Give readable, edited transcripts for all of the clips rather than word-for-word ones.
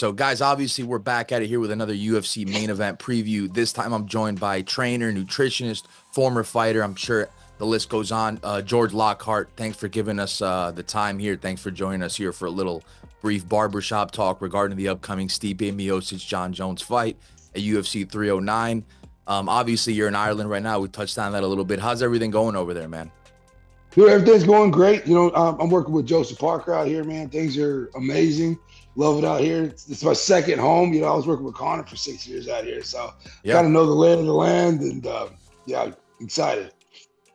So, guys, obviously, we're back at it here with another UFC main event preview. This time, I'm joined by trainer, nutritionist, former fighter. I'm sure the list goes on. George Lockhart, thanks for giving us the time here. Thanks for joining us here for a little brief barbershop talk regarding the upcoming Stipe Miocic Jon Jones fight at UFC 309. Obviously, you're in Ireland right now. We touched on that a little bit. How's everything going over there, man? Dude, everything's going great. I'm working with Joseph Parker out here, man. Things are amazing. Love it out here. It's my second home. I was working with Connor for 6 years out here, so kind of know the lay of the land, and excited.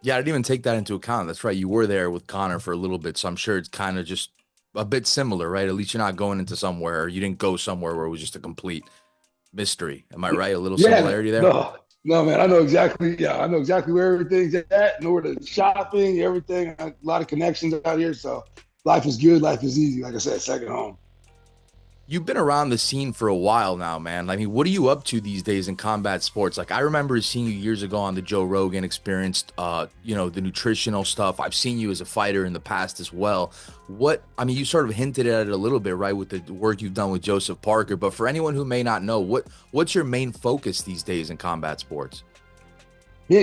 Yeah, I didn't even take that into account. That's right. You were there with Connor for a little bit, so I'm sure it's kind of just a bit similar, right? At least you're not going into somewhere, or you didn't go somewhere where it was just a complete mystery. Am I right? A little similarity there? No, man. I know exactly where everything's at, know where the shopping, everything. A lot of connections out here, so life is good. Life is easy. Like I said, second home. You've been around the scene for a while now, man. I mean, what are you up to these days in combat sports? Like, I remember seeing you years ago on the Joe Rogan Experience, the nutritional stuff. I've seen you as a fighter in the past as well. You sort of hinted at it a little bit, right, with the work you've done with Joseph Parker. But for anyone who may not know, what's your main focus these days in combat sports? Yeah,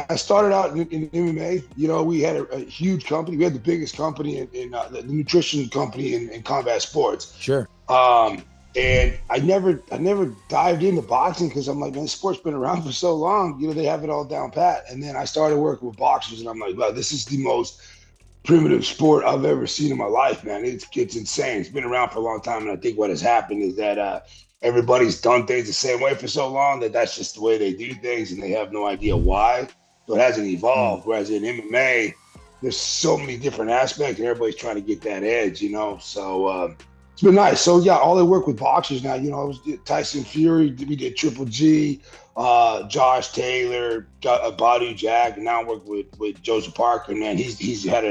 I started out in MMA. We had a huge company. We had the biggest company in the nutrition company in combat sports. Sure. And I never dived into boxing because I'm like, man, this sport's been around for so long. They have it all down pat. And then I started working with boxers, and I'm like, wow, this is the most primitive sport I've ever seen in my life, man. It's insane. It's been around for a long time, and I think what has happened is that everybody's done things the same way for so long that's just the way they do things, and they have no idea why. So it hasn't evolved. Whereas in MMA, there's so many different aspects, and everybody's trying to get that edge, So it's been nice. So yeah, all I work with boxers now. I was Tyson Fury. We did Triple G, Josh Taylor, Badu Jack, and now I'm working with Joseph Parker. Man, he's had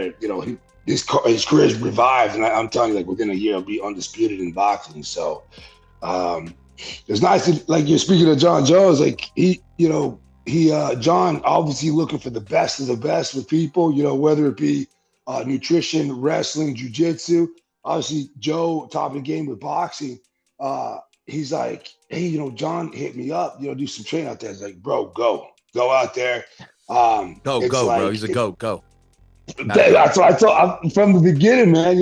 his career's revived, and I'm telling you, like within a year, I'll be undisputed in boxing. So. It's nice to, like, you're speaking of Jon Jones, like Jon obviously looking for the best of the best with people, whether it be nutrition, wrestling, jiu-jitsu. Obviously, Joe, top of the game with boxing. He's like, hey, Jon hit me up, do some training out there. It's like, bro, go out there. Go, bro. He's a go. That's what I told from the beginning, man.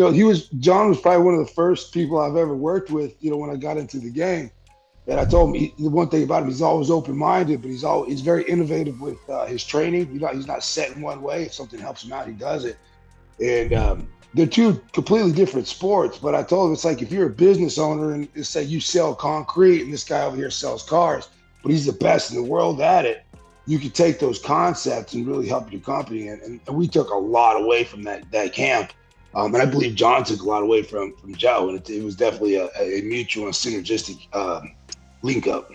Jon was probably one of the first people I've ever worked with, when I got into the game. And I told him the one thing about him, he's always open-minded, but he's very innovative with his training. He's not set in one way. If something helps him out, he does it. And they're two completely different sports. But I told him, it's like if you're a business owner and say you sell concrete and this guy over here sells cars, but he's the best in the world at it, you could take those concepts and really help your company. And we took a lot away from that camp. And I believe Jon took a lot away from Joe. And it was definitely a mutual and synergistic link up.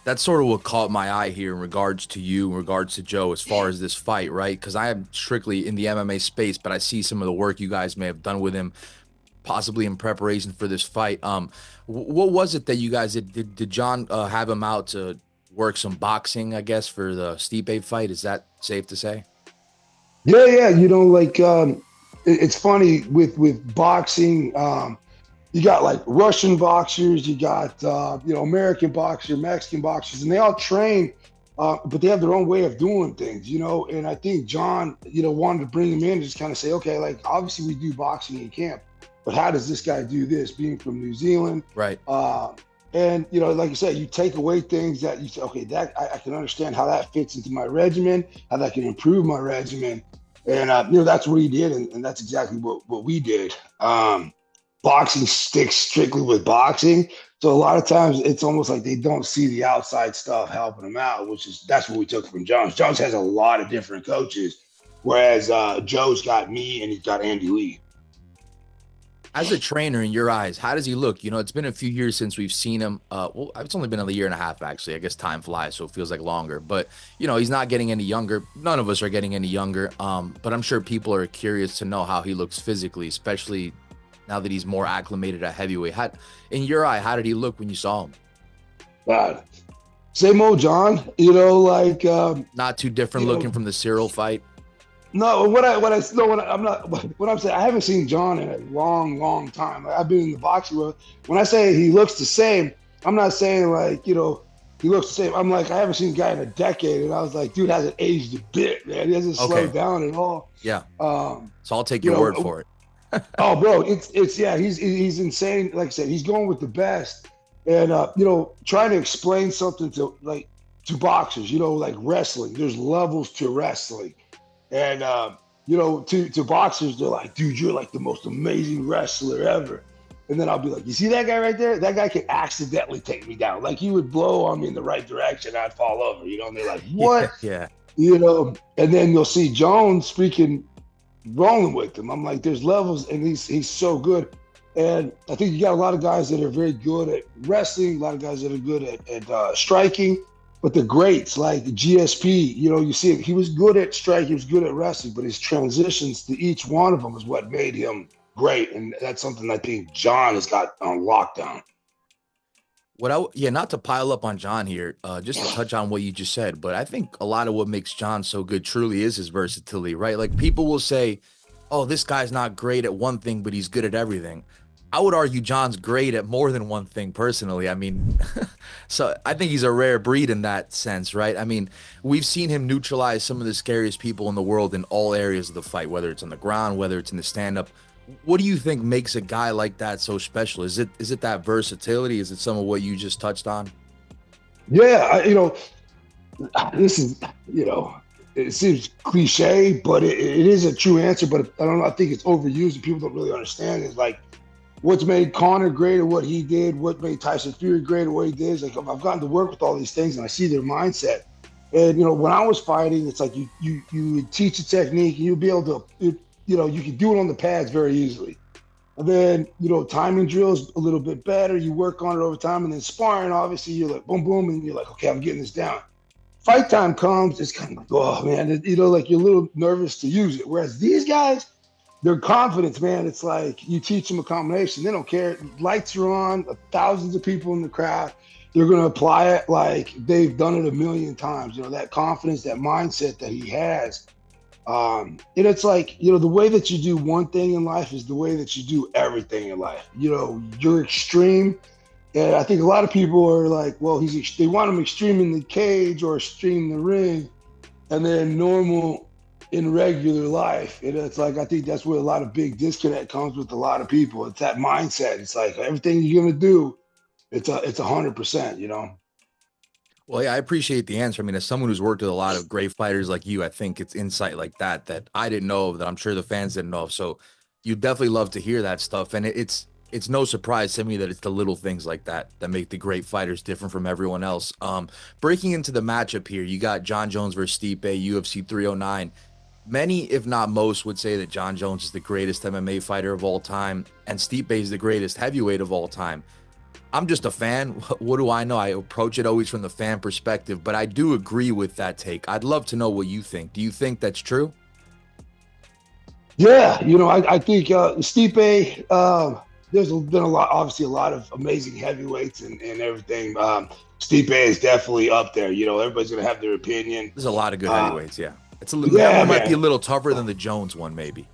That's sort of what caught my eye here in regards to you, in regards to Joe, as far as this fight, right? Because I am strictly in the MMA space, but I see some of the work you guys may have done with him, possibly in preparation for this fight. What was it that you guys did? Did Jon have him out to work some boxing, I guess, for the Stipe fight? Is that safe to say? Yeah. It's funny with boxing. You got like Russian boxers, you got American boxers, Mexican boxers, and they all train, but they have their own way of doing things, And I think Jon, wanted to bring him in and just kind of say, okay, like obviously we do boxing in camp, but how does this guy do this? Being from New Zealand, right? And, like you said, you take away things that you say, okay, that I can understand how that fits into my regimen, how that can improve my regimen. And, that's what he did. And that's exactly what we did. Boxing sticks strictly with boxing. So a lot of times it's almost like they don't see the outside stuff helping them out, that's what we took from Jones. Jones has a lot of different coaches, whereas Joe's got me and he's got Andy Lee. As a trainer, in your eyes, how does he look? It's been a few years since we've seen him. It's only been a year and a half, actually. I guess time flies, so it feels like longer. But, he's not getting any younger. None of us are getting any younger. But I'm sure people are curious to know how he looks physically, especially now that he's more acclimated at heavyweight. In your eye, how did he look when you saw him? Same old Jon, not too different looking from the Cyril fight. No, what I'm saying, I haven't seen Jon in a long time. I've been in the boxing world. When I say he looks the same, I'm not saying like, he looks the same. I'm like, I haven't seen a guy in a decade. And I was like, dude hasn't aged a bit, man. He hasn't slowed Okay. down at all. Yeah. Um, So I'll take you your word know, for it. oh, bro, yeah, he's insane. Like I said, he's going with the best, and trying to explain something to boxers, like wrestling. There's levels to wrestling, and to boxers, they're like, dude, you're like the most amazing wrestler ever. And then I'll be like, you see that guy right there? That guy can accidentally take me down. Like he would blow on me in the right direction, I'd fall over. And they're like, Yeah. what? Yeah. And then you'll see Jones freaking rolling with him. I'm like, there's levels, and he's so good. And I think you got a lot of guys that are very good at wrestling, a lot of guys that are good at striking, but the greats like GSP, you see it, he was good at striking, he was good at wrestling, but his transitions to each one of them is what made him great. And that's something I think Jon has got on lockdown. Not to pile up on Jon here, just to touch on what you just said, but I think a lot of what makes Jon so good truly is his versatility, right? Like people will say, oh, this guy's not great at one thing, but he's good at everything. I would argue Jon's great at more than one thing personally. I mean, so I think he's a rare breed in that sense, right? I mean, we've seen him neutralize some of the scariest people in the world in all areas of the fight, whether it's on the ground, whether it's in the stand-up. What do you think makes a guy like that so special? Is it that versatility? Is it some of what you just touched on? Yeah, this is, it seems cliche, but it is a true answer. But I don't know, I think it's overused and people don't really understand. It's like what's made Conor great at what he did, what made Tyson Fury great at what he did. It's like I've gotten to work with all these things and I see their mindset. And when I was fighting, it's like you would teach a technique and you'd be able to, you could do it on the pads very easily. And then, timing drills a little bit better. You work on it over time, and then sparring, obviously, you're like, boom, boom, and you're like, okay, I'm getting this down. Fight time comes, it's kind of like, oh, man, like you're a little nervous to use it. Whereas these guys, their confidence, man, it's like you teach them a combination. They don't care. Lights are on, thousands of people in the crowd. They're going to apply it like they've done it a million times. That confidence, that mindset that he has. And it's like, the way that you do one thing in life is the way that you do everything in life. You're extreme. And I think a lot of people are like, well, they want him extreme in the cage or extreme in the ring and then normal in regular life. And it's like, I think that's where a lot of big disconnect comes with a lot of people. It's that mindset. It's like everything you're going to do, it's 100%. Well, yeah, I appreciate the answer. I mean, as someone who's worked with a lot of great fighters like you, I think it's insight like that I didn't know of, that I'm sure the fans didn't know of. So you definitely love to hear that stuff. And it's no surprise to me that it's the little things like that make the great fighters different from everyone else. Breaking into the matchup here, you got Jon Jones versus Stipe, UFC 309. Many, if not most, would say that Jon Jones is the greatest MMA fighter of all time, and Stipe is the greatest heavyweight of all time. I'm just a fan. What do I know? I approach it always from the fan perspective, but I do agree with that take. I'd love to know what you think. Do you think that's true? Yeah, I think Stipe, there's been obviously a lot of amazing heavyweights and everything. Stipe is definitely up there. Everybody's going to have their opinion. There's a lot of good heavyweights, yeah. That one might be a little tougher than the Jones one, maybe.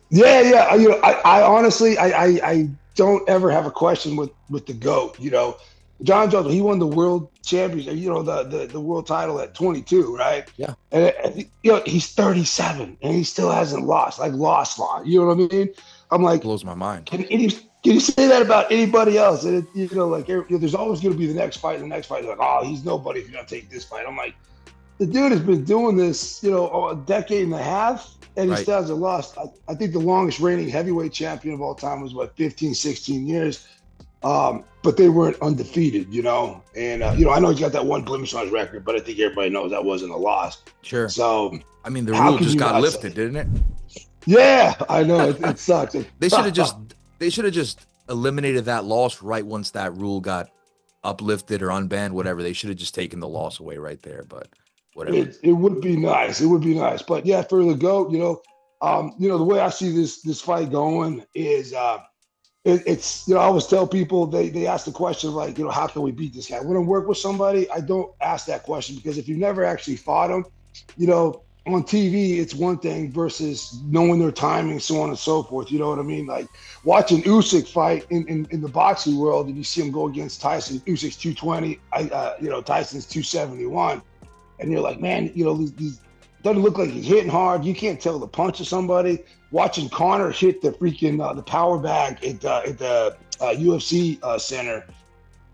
Yeah. I honestly, I don't ever have a question with the GOAT. Jon Jones, he won the world championship, the world title at 22, right? Yeah. And he's 37 and he still hasn't lost. You know what I mean? I'm like, blows my mind. Can you say that about anybody else? And there's always going to be the next fight. And the next fight is like, oh, he's nobody if you're going to take this fight. I'm like, the dude has been doing this, a decade and a half, and he still hasn't lost. I think the longest reigning heavyweight champion of all time was 15, 16 years. But they weren't undefeated, and I know he's got that one blemish on his record, but I think everybody knows that wasn't a loss. Sure. So I mean, the rule just got lifted, didn't it? Yeah, I know it sucks. They should have just eliminated that loss right once that rule got uplifted or unbanned, whatever. They should have just taken the loss away right there, but whatever. It would be nice. It would be nice. But yeah, for the GOAT, the way I see this fight going is it's I always tell people, they ask the question like, how can we beat this guy? When I work with somebody, I don't ask that question, because if you've never actually fought him, on TV, it's one thing versus knowing their timing, so on and so forth. You know what I mean? Like watching Usyk fight in the boxing world, and you see him go against Tyson. Usyk's 220, Tyson's 271, and you're like, man, these doesn't look like he's hitting hard. You can't tell the punch of somebody. Watching Conor hit the freaking the power bag at the UFC center,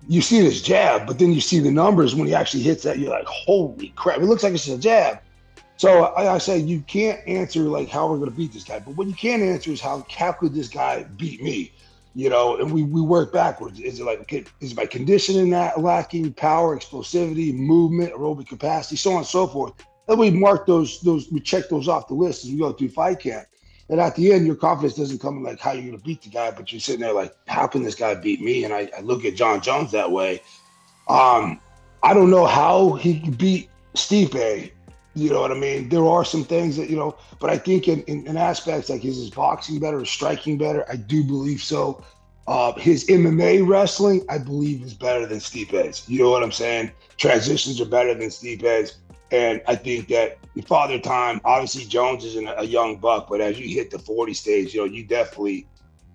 you see this jab, but then you see the numbers when he actually hits that. You're like, holy crap! It looks like it's a jab. So I say you can't answer like how we're going to beat this guy, but what you can answer is how could this guy beat me? And we work backwards. Is it like, okay, is my conditioning that lacking, power, explosivity, movement, aerobic capacity, so on and so forth? Then we mark those, we check those off the list as we go through fight camp. And at the end, your confidence doesn't come in like how you're going to beat the guy, but you're sitting there like, how can this guy beat me? And I look at Jon Jones that way. I don't know how he can beat Stipe. You know what I mean? There are some things that, but I think in aspects like his boxing better, his striking better, I do believe so. His MMA wrestling, I believe, is better than Stipe's. You know what I'm saying? Transitions are better than Stipe's. And I think that Father Time, obviously Jones isn't a young buck, but as you hit the 40 stage, you definitely,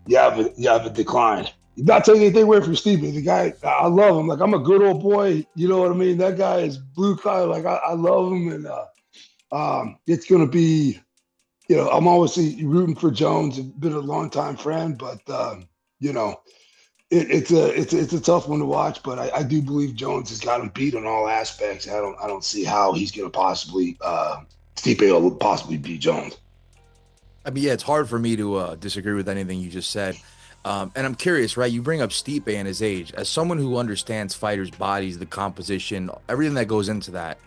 you have a decline. Not taking anything away from Stipe. The guy, I love him. Like, I'm a good old boy. You know what I mean? That guy is blue collar. Like, I love him. And it's going to be, I'm always rooting for Jones. I've been a longtime friend, but, it's a tough one to watch. But I do believe Jones has got him beat on all aspects. I don't see how he's going to possibly, Stipe will possibly beat Jones. I mean, yeah, it's hard for me to disagree with anything you just said. And I'm curious, right? You bring up Stipe and his age. As someone who understands fighters' bodies, the composition, everything that goes into that,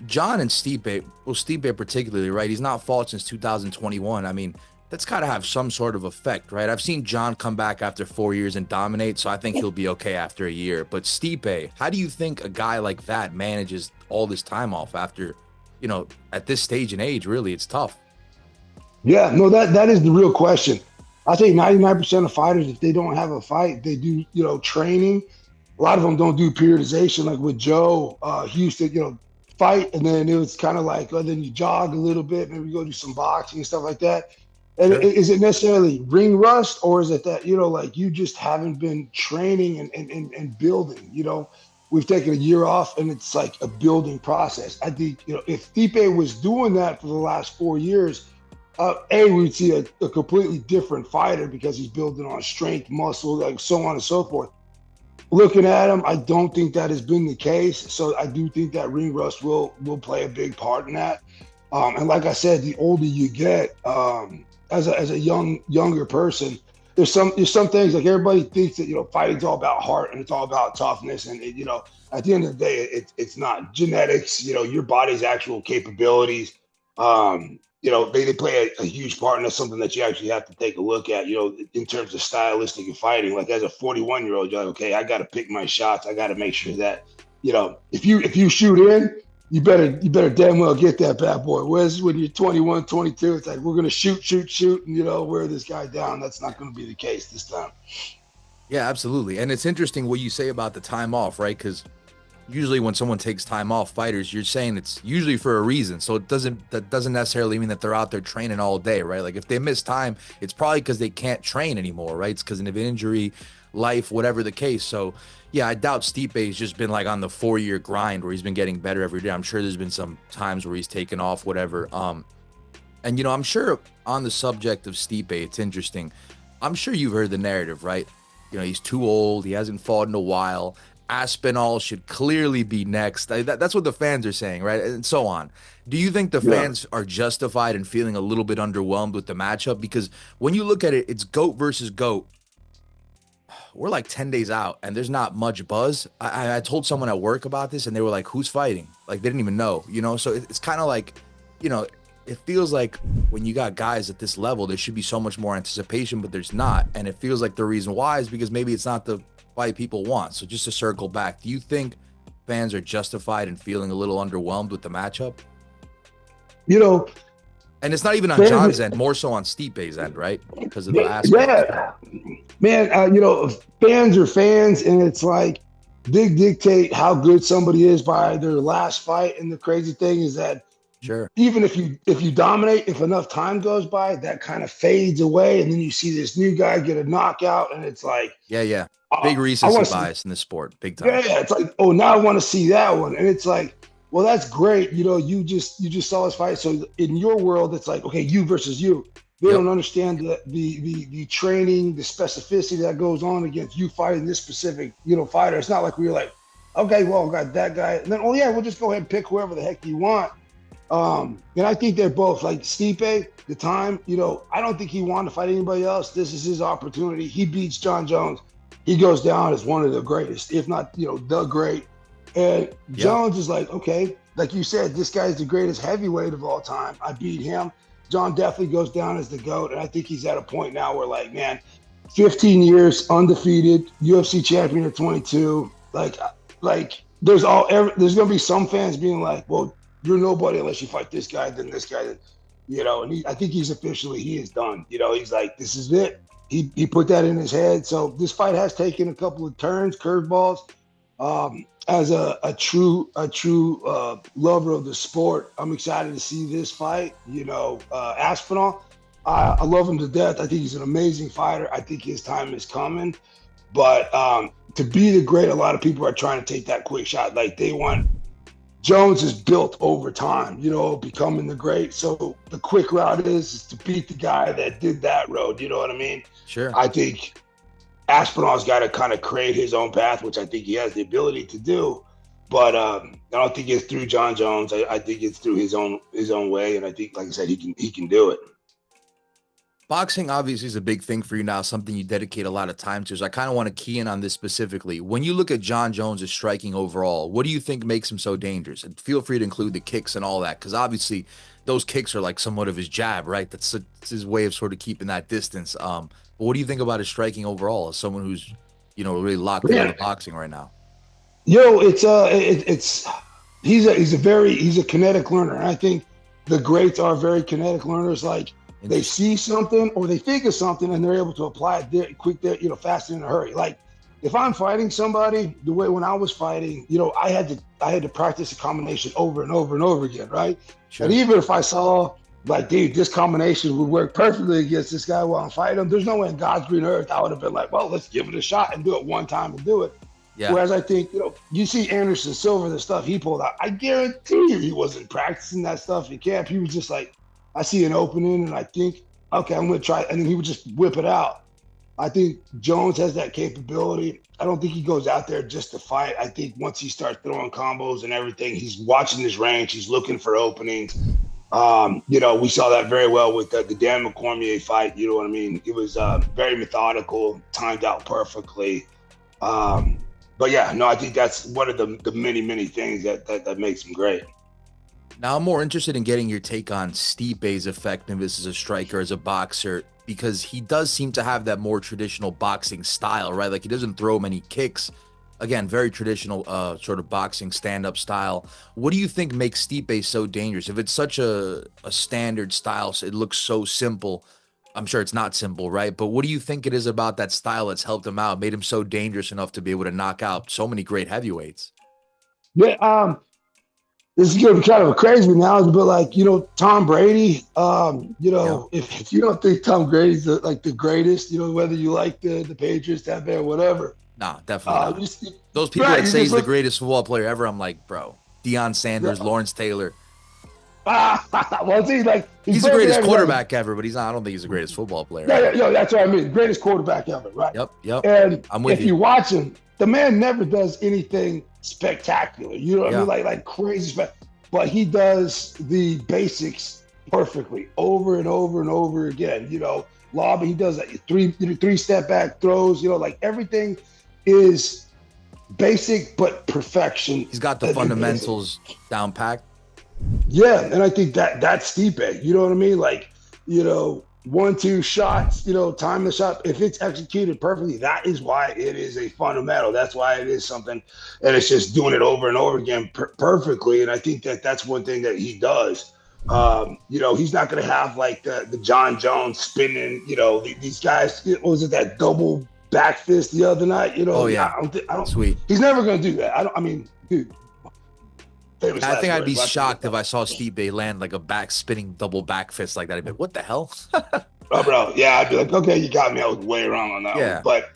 Jon and Stipe, well, Stipe particularly, right? He's not fought since 2021. I mean, that's got to have some sort of effect, right? I've seen Jon come back after 4 years and dominate, so I think he'll be okay after a year. But Stipe, how do you think a guy like that manages all this time off after, at this stage in age? Really, it's tough. Yeah, no, that is the real question. I think 99% of fighters, if they don't have a fight, they do, training. A lot of them don't do periodization. Like with Joe, he used to, fight, and then it was kind of like, then you jog a little bit, maybe go do some boxing and stuff like that. And Sure. is it necessarily ring rust, or is it that, like you just haven't been training and building? We've taken a year off, and it's like a building process. I think, if Stipe was doing that for the last 4 years, we'd see a completely different fighter because he's building on strength, muscle, like so on and so forth. Looking at him, I don't think that has been the case. So I do think that ring rust will play a big part in that. And like I said, the older you get, as a younger person, there's some things like everybody thinks that fighting's all about heart and it's all about toughness, and at the end of the day, it's not genetics. Your body's actual capabilities. They play a huge part, and that's something that you actually have to take a look at, in terms of stylistic and fighting. Like as a 41-year-old, you're like, okay, I got to pick my shots. I got to make sure that, if you shoot in, you better damn well get that bad boy. Whereas when you're 21, 22, it's like, we're going to shoot, and, wear this guy down. That's not going to be the case this time. Yeah, absolutely. And it's interesting what you say about the time off, right? Because usually when someone takes time off, fighters, you're saying it's usually for a reason. So that doesn't necessarily mean that they're out there training all day, right? Like if they miss time, it's probably because they can't train anymore, right? It's because of an injury, life, whatever the case. So yeah, I doubt Stipe has just been like on the 4-year grind where he's been getting better every day. I'm sure there's been some times where he's taken off, whatever. And I'm sure on the subject of Stipe, it's interesting. I'm sure you've heard the narrative, right? He's too old. He hasn't fought in a while. Aspinall should clearly be next. That's what the fans are saying, right? And so on. Do you think the fans are justified in feeling a little bit underwhelmed with the matchup? Because when you look at it, it's GOAT versus GOAT. We're like 10 days out, and there's not much buzz. I told someone at work about this, and they were like, who's fighting? Like, they didn't even know, So it's kind of like, it feels like when you got guys at this level, there should be so much more anticipation, but there's not. And it feels like the reason why is because maybe it's not the fight people want. So just to circle back, do you think fans are justified in feeling a little underwhelmed with the matchup? And it's not even on Jon's end, more so on Stipe's end, right? Because of the aspect. Yeah, man. Fans are fans, and it's like they dictate how good somebody is by their last fight. And the crazy thing is that Sure. even if you dominate, if enough time goes by, that kind of fades away, and then you see this new guy get a knockout, and it's like, Yeah, yeah. oh, Big I recency want to see, bias in this sport, big time. yeah, it's like, oh, now I want to see that one, and it's like, well, that's great, you just saw us fight. So in your world, it's like, okay, you versus you. They Yep. don't understand the training, the specificity that goes on against you fighting this specific, fighter. It's not like we're like, okay, well, I got that guy, and then, oh yeah, we'll just go ahead and pick whoever the heck you want. And I think they're both like Stipe, the time, I don't think he wanted to fight anybody else. This is his opportunity. He beats Jon Jones. He goes down as one of the greatest, if not, the great. And Yeah. Jones is like, okay, like you said, this guy's the greatest heavyweight of all time. I beat him. Jon definitely goes down as the GOAT. And I think he's at a point now where, like, man, 15 years undefeated, UFC champion at 22. Like there's going to be some fans being like, well, you're nobody unless you fight this guy, then this guy, and I think he is done. He's like, this is it. He put that in his head. So this fight has taken a couple of turns, curveballs. As a true lover of the sport, I'm excited to see this fight. Aspinall, I love him to death. I think he's an amazing fighter. I think his time is coming. But to be the great, a lot of people are trying to take that quick shot. Like, they want Jones is built over time, becoming the great. So the quick route is to beat the guy that did that road. You know what I mean? Sure. I think Aspinall's got to kind of create his own path, which I think he has the ability to do. But I don't think it's through Jon Jones. I think it's through his own way. And I think, like I said, he can do it. Boxing obviously is a big thing for you now, something you dedicate a lot of time to. So I kind of want to key in on this specifically. When you look at Jon Jones' striking overall, what do you think makes him so dangerous? And feel free to include the kicks and all that, because obviously those kicks are like somewhat of his jab, right? That's his way of sort of keeping that distance. But what do you think about his striking overall as someone who's, really locked into boxing right now? He's a kinetic learner. And I think the greats are very kinetic learners. Like, they see something or they think of something and they're able to apply it there, fast and in a hurry. Like, if I'm fighting somebody, the way when I was fighting, I had to practice a combination over and over and over again, right? Sure. And even if I saw, like, dude, this combination would work perfectly against this guy while I'm fighting him, there's no way in God's green earth I would have been like, well, let's give it a shot and do it one time and do it. Yeah. Whereas I think, you see Anderson Silva, the stuff he pulled out, I guarantee you he wasn't practicing that stuff in camp. He was just like, I see an opening and I think, okay, I'm going to try it. And then he would just whip it out. I think Jones has that capability. I don't think he goes out there just to fight. I think once he starts throwing combos and everything, he's watching his range. He's looking for openings. We saw that very well with the Dan McCormier fight. You know what I mean? It was very methodical, timed out perfectly. But yeah, no, I think that's one of the many, many things that makes him great. Now, I'm more interested in getting your take on Stipe's effectiveness as a striker, as a boxer, because he does seem to have that more traditional boxing style, right? Like, he doesn't throw many kicks. Again, very traditional sort of boxing stand-up style. What do you think makes Stipe so dangerous? If it's such a standard style, so it looks so simple, I'm sure it's not simple, right? But what do you think it is about that style that's helped him out, made him so dangerous enough to be able to knock out so many great heavyweights? Yeah, this is going to be kind of a crazy analogy, but like, Tom Brady, if you don't think Tom Brady's the greatest, whether you like the Patriots, Tampa Bay, or whatever. No, definitely not. Those people that say he's the greatest football player ever, I'm like, bro, Deion Sanders, Lawrence Taylor. Well, see, like, he's the greatest quarterback ever, but he's not. I don't think he's the greatest football player. Yeah, that's what I mean. Greatest quarterback ever, right? Yep. And I'm with you. If you watch him, the man never does anything spectacular. You know what I mean? Like crazy, but he does the basics perfectly over and over and over again. Lobbing, he does like three step back throws. Like, everything is basic but perfection. He's got the fundamentals down packed. Yeah, and I think that's Stipe. You know what I mean? Like, 1-2 shots, time the shot. If it's executed perfectly, that is why it is a fundamental. That's why it is something, and it's just doing it over and over again perfectly. And I think that's one thing that he does. He's not going to have like the Jon Jones spinning. These guys. What was it, that double back fist the other night? Oh yeah, I don't. Sweet. He's never going to do that. I mean, dude. famous Yeah, I last think I'd be words. shocked if I saw Stipe land like a back spinning double back fist like that. I'd be like, what the hell? Oh, bro, yeah, I'd be like, okay, you got me. I was way wrong on that one, Yeah. but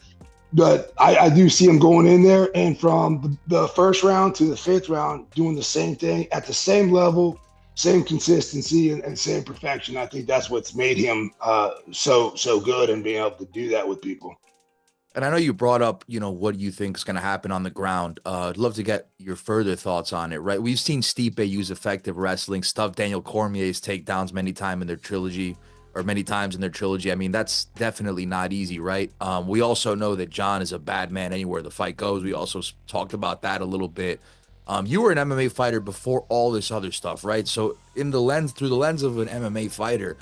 I do see him going in there, and from the first round to the fifth round, doing the same thing at the same level, same consistency, and same perfection. I think that's what's made him so good, and being able to do that with people. And I know you brought up, what you think is going to happen on the ground. I'd love to get your further thoughts on it, right? We've seen Stipe use effective wrestling, stuff Daniel Cormier's takedowns many times in their trilogy. I mean, that's definitely not easy, right? We also know that Jon is a bad man anywhere the fight goes. We also talked about that a little bit. You were an MMA fighter before all this other stuff, right? So through the lens of an MMA fighter,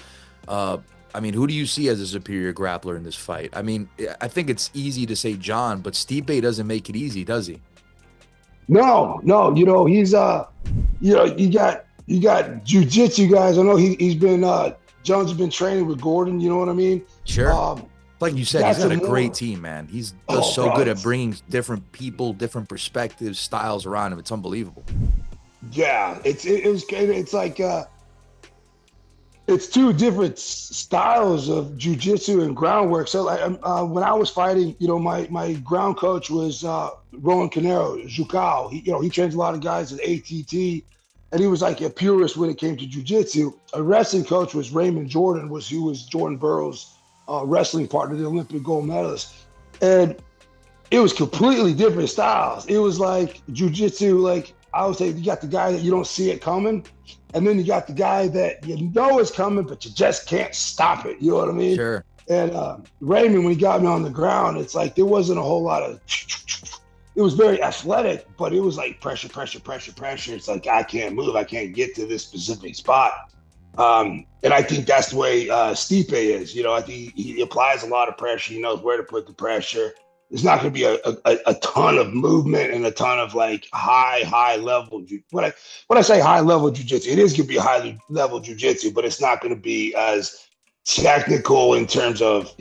I mean, who do you see as a superior grappler in this fight? I mean, I think it's easy to say Jon, but Stipe doesn't make it easy, does he? No, he's you got jujitsu guys. I know he's been Jones has been training with Gordon. You know what I mean? Sure. Like you said, he's got a great more team, man. He's does so good at bringing different people, different perspectives, styles around him. It's unbelievable. Yeah, it's like it's two different styles of jujitsu and groundwork. So when I was fighting, my ground coach was Rowan Canero, Jucao. He trains a lot of guys at ATT, and he was like a purist when it came to jujitsu. A wrestling coach was Raymond Jordan, who was Jordan Burroughs' wrestling partner, the Olympic gold medalist, and it was completely different styles. It was like jujitsu, like I would say, you got the guy that you don't see it coming, and then you got the guy that you know is coming, but you just can't stop it. You know what I mean? Sure. And Raymond, when he got me on the ground, it's like there wasn't a whole lot of. It was very athletic, but it was like pressure. It's like I can't move, I can't get to this specific spot. And I think that's the way Stipe is. I think he applies a lot of pressure. He knows where to put the pressure. There's not going to be a ton of movement and a ton of like high level. When I say high level jiu-jitsu, it is going to be high level jiu-jitsu, but it's not going to be as technical in terms of,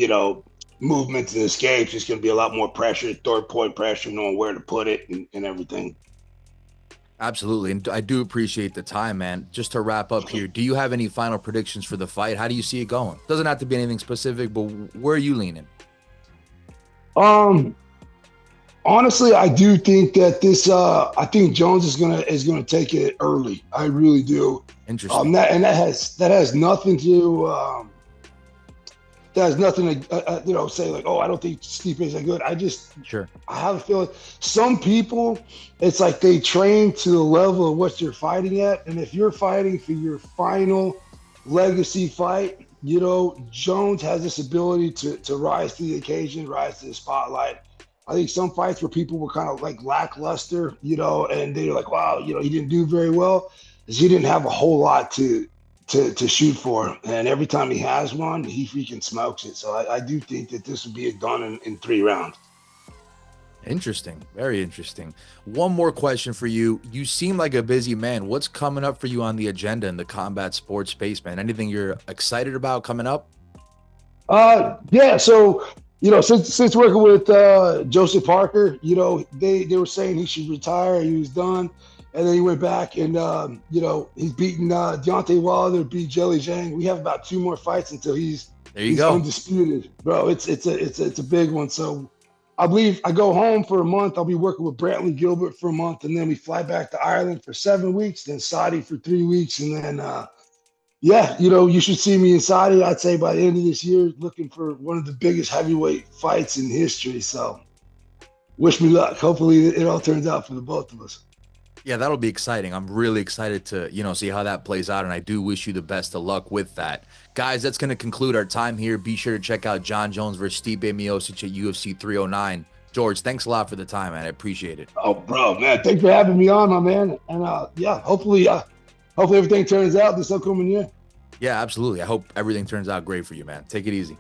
movements and escapes. It's going to be a lot more pressure, third point pressure, knowing where to put it and everything. Absolutely. And I do appreciate the time, man. Just to wrap up here, do you have any final predictions for the fight? How do you see it going? Doesn't have to be anything specific, but where are you leaning? Honestly, I do think that this. I think Jones is gonna take it early. I really do. Interesting. That has nothing to. That has nothing to say like, oh, I don't think Stipe is that good. I have a feeling some people, it's like they train to the level of what you're fighting at, and if you're fighting for your final legacy fight, Jones has this ability to rise to the occasion, rise to the spotlight. I think some fights where people were kind of like lackluster, and they're like, wow, he didn't do very well, because he didn't have a whole lot to shoot for. And every time he has one, he freaking smokes it. So I do think that this would be done in 3 rounds. Interesting. Very interesting. One more question for you. You seem like a busy man. What's coming up for you on the agenda in the combat sports space, man? Anything you're excited about coming up? Yeah. So, since working with Joseph Parker, they were saying he should retire. He was done. And then he went back and, he's beaten Deontay Wilder, beat Jelly Zhang. We have about 2 more fights until he's undisputed. Bro, it's a big one. So I believe I go home for a month. I'll be working with Brantley Gilbert for a month, and then we fly back to Ireland for 7 weeks, then Saudi for 3 weeks. And then, you should see me in Saudi, I'd say, by the end of this year, looking for one of the biggest heavyweight fights in history. So wish me luck. Hopefully it all turns out for the both of us. Yeah, that'll be exciting. I'm really excited to, see how that plays out, and I do wish you the best of luck with that. Guys, that's going to conclude our time here. Be sure to check out Jon Jones versus Stipe Miocic at UFC 309. George, thanks a lot for the time, man. I appreciate it. Oh, bro, man, thanks for having me on, my man. And hopefully everything turns out this upcoming year. Yeah, absolutely. I hope everything turns out great for you, man. Take it easy.